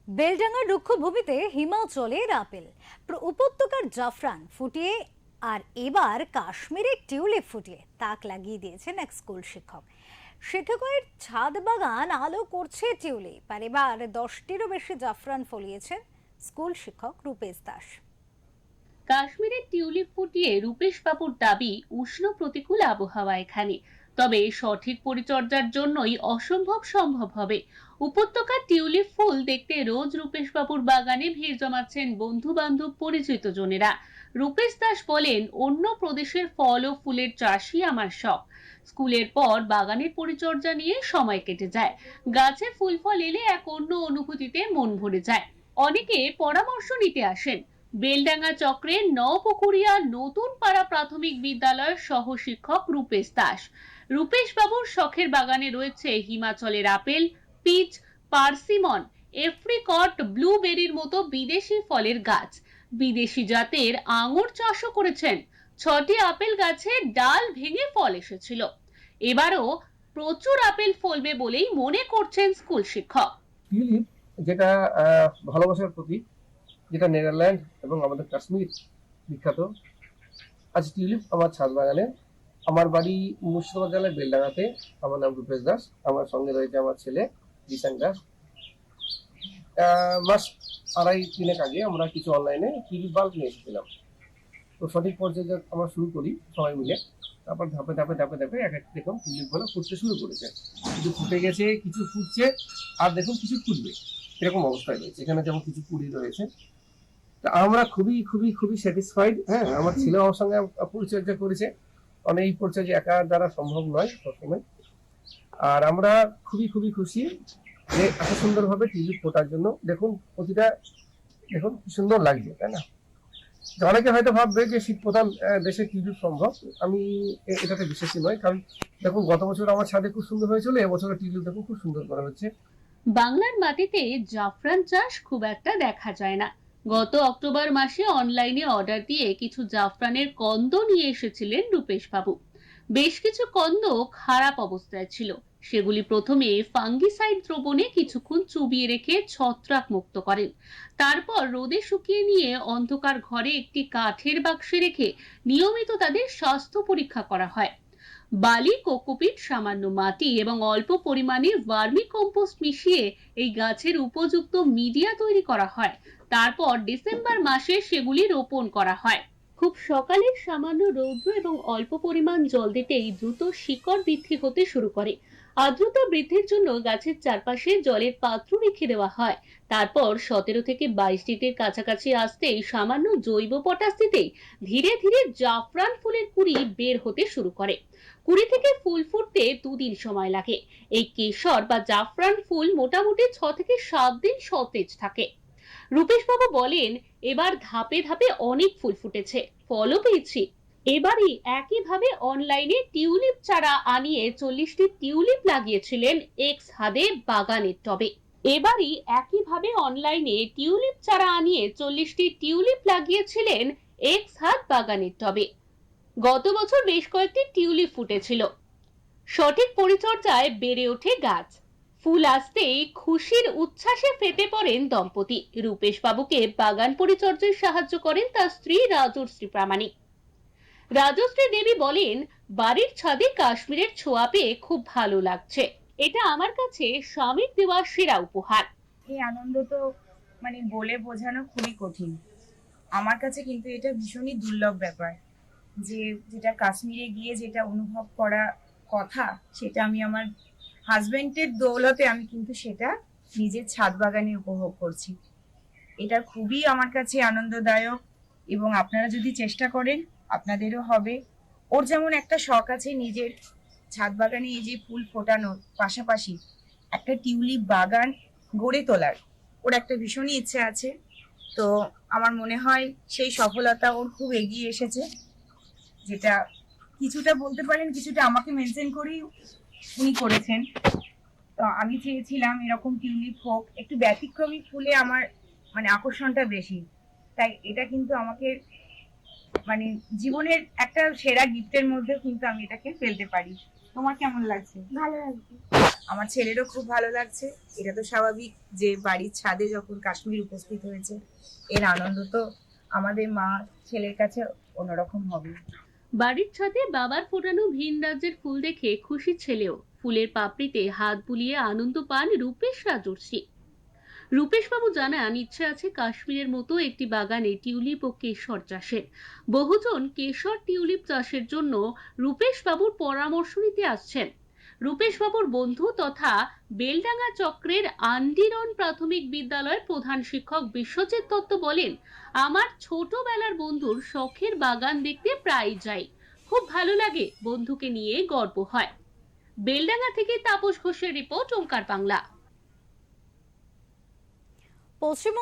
বেলডাঙ্গার রুক্ষভূমিতে হিমাচলের apple, উপত্যকার জাফরান ফুটিয়ে আর এবার কাশ্মীরের টিউলিপ ফুটিয়ে তাক লাগিয়ে দিয়েছেন এক স্কুল শিক্ষক। শিক্ষকের ছাদ বাগান আলো করছে টিউলিপ, আর এবার 10টিরও বেশি জাফরান ফলিয়েছেন স্কুল শিক্ষক রূপেশ দাস। কাশ্মীরের টিউলিপ ফুটিয়ে রূপেশ বাবুর দাবি, উষ্ণ প্রতিকূল আবহাওয়া এখানে, তবে সঠিক পরিচর্যার জন্যই অসম্ভব সম্ভব হবে। উপত্যকার টিউলিপ ফুল দেখতে রোজ রূপেশ বাবুর বাগানে ভিড় জমাচ্ছেন বন্ধু বান্ধব পরিচিত জনেরা। রূপেশ দাস বলেন, অন্য প্রদেশের ফল ও ফুলের চাষই আমার শখ। স্কুলের পর বাগানের পরিচর্যা নিয়ে সময় কেটে যায়। গাছে ফুল ফল এলে এক অন্য অনুভূতিতে মন ভরে যায়। অনেকে পরামর্শ নিতে আসেন। বেলডাঙ্গা চক্রের নপুকুরিয়া নতুন পাড়া প্রাথমিক বিদ্যালয়ের সহ শিক্ষক রূপেশ দাস। রূপেশ বাবুর শখের বাগানে রয়েছে হিমাচলের আপেল, পিচ, পার্সিমন, এপ্রিকট, ব্লুবেরির মতো বিদেশি ফলের গাছ। বিদেশি জাতের আঙুর চাষও করেছেন। 6টি আপেল গাছের ডাল ভেঙে ফল এসেছিল। এবারও প্রচুর আপেল ফলবে বলেই মনে করছেন স্কুল শিক্ষক। টিউলিপ যেটা ভালোবাসার প্রতীক, যেটা নেদারল্যান্ড এবং আমাদের কাশ্মীর বিখ্যাত। আজ টিউলিপ আমার ছাদ বাগানে। আমার বাড়ি মুর্শিদাবাদ জেলার বেলডাঙ্গাতে। আমার নাম রূপেশ দাস, আমার সঙ্গে রয়েছে আমার ছেলে দিশান দাস। মাস আড়াই তিনেক আগে আমরা কিছু অনলাইনে টিউলিপ বাল্ব নিয়ে এসেছিলাম। তো সঠিক পর্যায়ে আমরা শুরু করি সবাই মিলে। তারপর ধাপে ধাপে ধাপে ধাপে এক এক দেখুন টিউলিপ গুলো ফুটতে শুরু করেছে। কিছু ফুটে গেছে, কিছু ফুটছে, আর দেখুন কিছু ফুটবে, এরকম অবস্থায় রয়েছে। এখানে যেমন কিছু কুড়ি রয়েছে। তা আমরা খুবই খুবই খুবই স্যাটিসফাইড। হ্যাঁ, আমার ছেলে আমার সঙ্গে পরিচর্যা করেছে। অনেক এই পরিচর্যা একা দ্বারা সম্ভব নয় সবসময়। আর আমরা খুবই খুবই খুশি যে এত সুন্দরভাবে টিউলিপ ফোটার জন্য। দেখুন প্রতিটা, দেখুন কি সুন্দর লাগছে, তাই না? অনেকে হয়তো ভাববে যে শীত প্রধান দেশে টিউলিপ সম্ভব। আমি এটাতে বিশ্বাসী নয়, কারণ দেখুন গত বছর আমার ছাদে খুব সুন্দর হয়েছিল, এবছর টিউলিপ দেখুন খুব সুন্দর করা হচ্ছে। বাংলার মাটিতে জাফরান চাষ খুব একটা দেখা যায় না। গত অক্টোবর মাসে অনলাইনে অর্ডার দিয়ে কিছু জাফরানের কন্দ নিয়ে এসেছিলেন রূপেশ বাবু। বেশ কিছু কন্দ খারাপ অবস্থায় ছিল। সেগুলি প্রথমে ফাঙ্গিসাইড দ্রবণে কিছুক্ষণ চুবিয়ে রেখে ছত্রাক মুক্ত করেন। তারপর রোদে শুকিয়ে নিয়ে অন্ধকার ঘরে একটি কাঠের বাক্সে রেখে নিয়মিত তাদের স্বাস্থ্য পরীক্ষা করা হয়। বালি, কোকোপিট, সামান্য মাটি এবং অল্প পরিমাণে ভার্মি কম্পোস্ট মিশিয়ে এই গাছের উপযুক্ত মিডিয়া তৈরি করা হয়। তারপর ডিসেম্বর মাসে সেগুলি রোপণ করা হয়। খুব সকালে সামান্য রৌদ্র এবং অল্প পরিমাণ জল দিতেই দ্রুত শিকড় বৃদ্ধি হতে শুরু করে। আর্দ্রতা বৃদ্ধির জন্য গাছের চারপাশে জলের পাত্র রেখে দেওয়া হয়। তারপর 17 থেকে 22 ডিগ্রির কাছাকাছি আসতেই সামান্য জৈব পটাশ দিতেই ধীরে ধীরে জাফরান ফুলের কুঁড়ি বের হতে শুরু করে। কুড়ি থেকে ফুল ফুটতে 2 দিন সময় লাগে। এই কেশর বা জাফরান ফুল মোটামুটি 6 থেকে 7 দিন সতেজ থাকে। রূপেশ বাবু বলেন, এবার ধাপে ধাপে অনেক ফুল ফুটেছে, ফলও পেয়েছি। এবারই একইভাবে অনলাইনে টিউলিপ চারা আনিয়ে 40টি টিউলিপ লাগিয়েছিলেন এক্স হাদে বাগানের টবে। এবারই একইভাবে অনলাইনে টিউলিপ চারা আনিয়ে 40টি টিউলিপ লাগিয়েছিলেন এক্স হাত বাগানের টবে। গত বছর বেশ কয়েকটি টিউলিপ ফুটেছিল। সঠিক পরিচর্যায় বেড়ে ওঠে গাছ। ফুল আসতেই খুশির উচ্ছ্বাসে ফেটে পড়েন দম্পতি। রূপেশ বাবুকে বাগান পরিচর্যায় সাহায্য করেন তার স্ত্রী রাজশ্রী প্রামাণিক। রাজশ্রী দেবী বলেন, বাড়ির ছাদে কাশ্মীরের ছোঁয়া পেয়ে খুব ভালো লাগছে। এটা আমার কাছে স্বামীর দেওয়া সেরা উপহার। এই আনন্দ তো বলে বোঝানো খুবই কঠিন। আমার কাছে কিন্তু এটা ভীষণই দুর্লভ ব্যাপার, যেটা কাশ্মীরে গিয়ে যেটা অনুভব করা কথা, সেটা আমি আমার হাজবেন্ডের দৌলতে আমি কিন্তু সেটা নিজের ছাদ বাগানে উপভোগ করছি। এটা খুবই আমার কাছে আনন্দদায়ক, এবং আপনারা যদি চেষ্টা করেন আপনাদেরও হবে। ওর যেমন একটা শখ আছে নিজের ছাদ বাগানে এই যে ফুল ফোটানোর পাশাপাশি একটা টিউলিপ বাগান গড়ে তোলার ওর একটা ভীষণই ইচ্ছে আছে। তো আমার মনে হয় সেই সফলতা ওর খুব এগিয়ে এসেছে, যেটা কিছুটা বলতে পারেন কিছুটা আমাকে মেনটেন করেই উনি করেছেন। তো আমি চেয়েছিলাম এরকম টিউলিপ হোক, একটু ব্যতিক্রমী ফুলে আমার আকর্ষণটা বেশি। তাই এটা কিন্তু আমাকে জীবনের একটা সেরা গিফটের মধ্যে কিন্তু আমি এটাকে ফেলতে পারি। তোমার কেমন লাগছে? ভালো লাগছে। আমার ছেলেরও খুব ভালো লাগছে। এটা তো স্বাভাবিক যে বাড়ির ছাদে যখন কাশ্মীর উপস্থিত হয়েছে, এর আনন্দ তো আমাদের মা ছেলের কাছে অন্যরকম হবে। বাড়ির ছাদে বাবার ফোটানো ভিন রাজ্যের ফুল দেখে খুশি ছেলেও। ফুলের পাপড়িতে হাত বুলিয়ে আনন্দ পান রূপেশ রাজর্ষি। রূপেশ বাবু জানান, ইচ্ছে আছে কাশ্মীরের মতো একটি বাগানে টিউলিপ ও কেশর চাষের। বহুজন কেশর টিউলিপ চাষের জন্য রূপেশ বাবুর পরামর্শ নিতে আসছেন। রূপেশ বাবুর বন্ধু তথা বেলডাঙ্গা চক্রের আন্ডিরন প্রাথমিক বিদ্যালয়ের প্রধান শিক্ষক বিশ্বজিৎ দত্ত বলেন, আমার ছোটবেলার বন্ধুর শখের বাগান দেখতে প্রায় যাই, খুব ভালো লাগে, বন্ধুকে নিয়ে গর্ব হয়। বেলডাঙ্গা থেকে তাপস ঘোষের রিপোর্ট, ওঙ্কার বাংলা। পশ্চিম